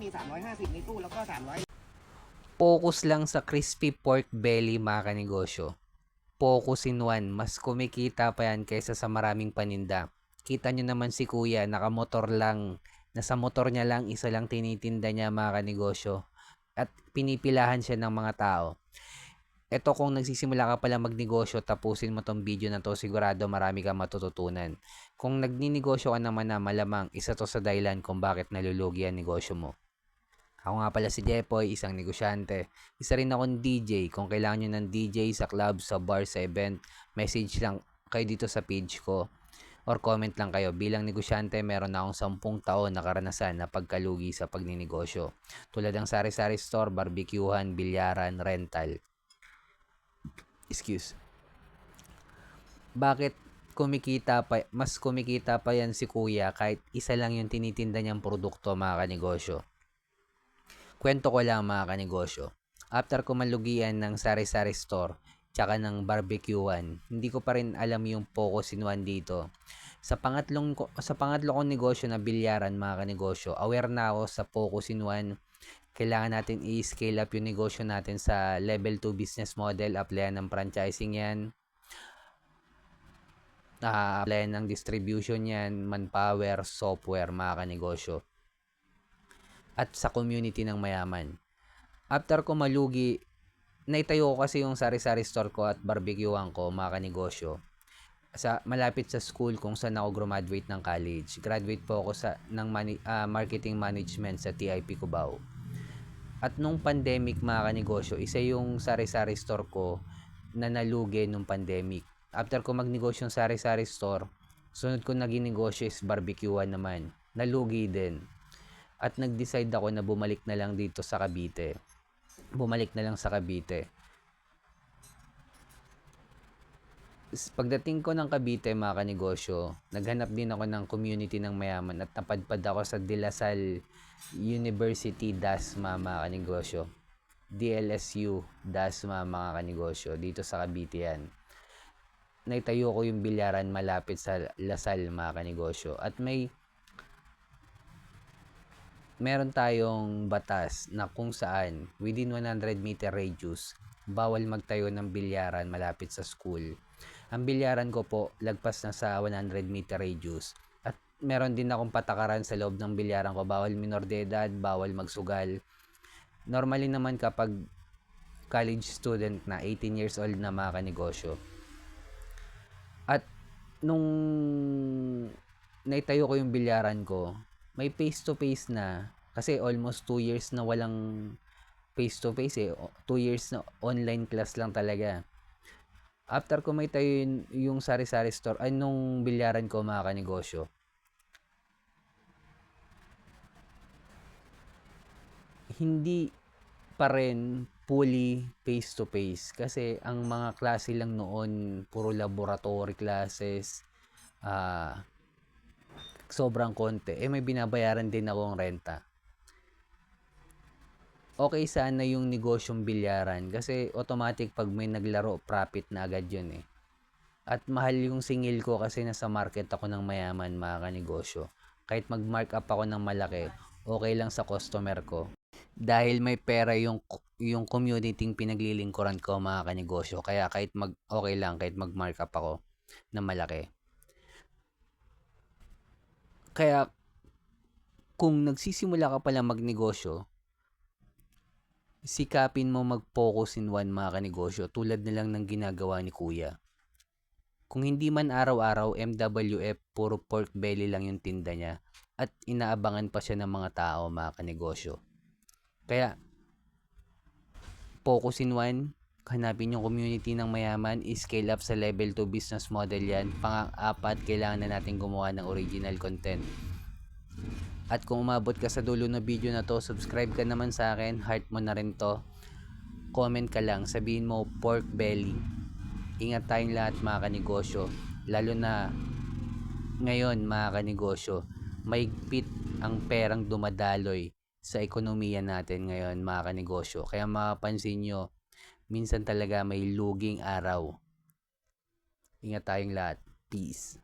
มี350ในตู้แล้วก็300 Focus lang sa crispy pork belly mga kanegosyo. Focus in one, mas kumikita pa yan kaysa sa maraming paninda. Kita nyo naman si kuya, nakamotor lang. Nasa motor niya lang, isa lang tinitinda niya mga kanegosyo. At pinipilahan siya ng mga tao. Eto, kung nagsisimula ka pala magnegosyo, tapusin mo tong video na to, sigurado marami kang matututunan. Kung nagninegosyo ka naman na, malamang isa to sa dahilan kung bakit nalulugi ang negosyo mo. Ako nga pala si Jepoy, isang negosyante. Isa rin akong DJ. Kung kailangan nyo ng DJ sa club, sa bar, sa event, message lang kayo dito sa page ko or comment lang kayo. Bilang negosyante, meron na akong 10 taon na karanasan na pagkalugi sa pagninegosyo. Tulad ng sari-sari store, barbecuehan, bilyaran, rental. Excuse. Bakit mas kumikita pa yan si kuya kahit isa lang yung tinitinda niyang produkto mga kanegosyo? Kwento ko lang mga kanegosyo. After ko malugian ng sari-sari store, tsaka ng barbecuehan, hindi ko pa rin alam yung focus in one dito. Sa pangatlo kong negosyo na bilyaran mga kanegosyo, aware na ako sa focus in one. Kailangan natin i-scale up yung negosyo natin sa level 2 business model, applyan ng franchising yan, applyan ng distribution yan, manpower, software mga kanegosyo. At sa community ng mayaman. After ko malugi, naitayo ko kasi yung sari-sari store ko at barbecuehan ko mga kanegosyo. Malapit sa school kung saan ako graduate ng college. Graduate po ako ng marketing management sa TIP Cubao. At nung pandemic mga kanegosyo, isa yung sari-sari store ko na nalugi nung pandemic. After ko magnegosyo yung sari-sari store, sunod ko naging negosyo is barbecuehan naman. Nalugi din. At nag-decide ako na bumalik na lang dito sa Cavite. Pagdating ko ng Cavite mga kanegosyo, naghanap din ako ng community ng mayaman at napadpad ako sa De La Salle University DASMA mga kanegosyo. DLSU DASMA mga kanegosyo. Dito sa Cavite yan. Naitayo ko yung bilyaran malapit sa La Salle mga kanegosyo. At meron tayong batas na kung saan within 100 meter radius, bawal magtayo ng bilyaran malapit sa school. Ang bilyaran ko po, lagpas na sa 100 meter radius. At meron din akong patakaran sa loob ng bilyaran ko. Bawal minor de edad, bawal magsugal. Normally naman kapag college student na, 18 years old na mga kanegosyo. At nung naitayo ko yung bilyaran ko, may face-to-face na. Kasi almost 2 years na walang face-to-face 2 years na online class lang talaga. After ko may tayo yung sari-sari store, nung bilyaran ko mga kanegosyo, hindi pa rin fully face-to-face. Kasi ang mga klase lang noon, puro laboratory classes, sobrang konti. May binabayaran din akong renta. Okay sana yung negosyong bilyaran kasi automatic pag may naglaro, profit na agad yun . At mahal yung singil ko kasi nasa market ako ng mayaman mga kanegosyo. Kahit mag-mark up ako ng malaki, okay lang sa customer ko. Dahil may pera yung community pinaglilingkuran ko mga kanegosyo. Kaya okay lang kahit mag-mark up ako ng malaki. Kaya kung nagsisimula ka pala magnegosyo, sikapin mo mag-focus in one mga kanegosyo tulad na lang ng ginagawa ni kuya. Kung hindi man araw-araw, MWF, puro pork belly lang yung tinda niya at inaabangan pa siya ng mga tao mga kanegosyo. Kaya, focus in one, hanapin yung community ng mayaman, scale up sa level 2 business model yan. Pang-apat, kailangan na natin gumawa ng original content. At kung umabot ka sa dulo ng video na to, subscribe ka naman sa akin, heart mo na rin to. Comment ka lang, sabihin mo pork belly. Ingat tayong lahat mga kanegosyo. Lalo na ngayon mga kanegosyo, mahigpit ang perang dumadaloy sa ekonomiya natin ngayon mga kanegosyo. Kaya mapapansin nyo, minsan talaga may luging araw. Ingat tayong lahat. Peace.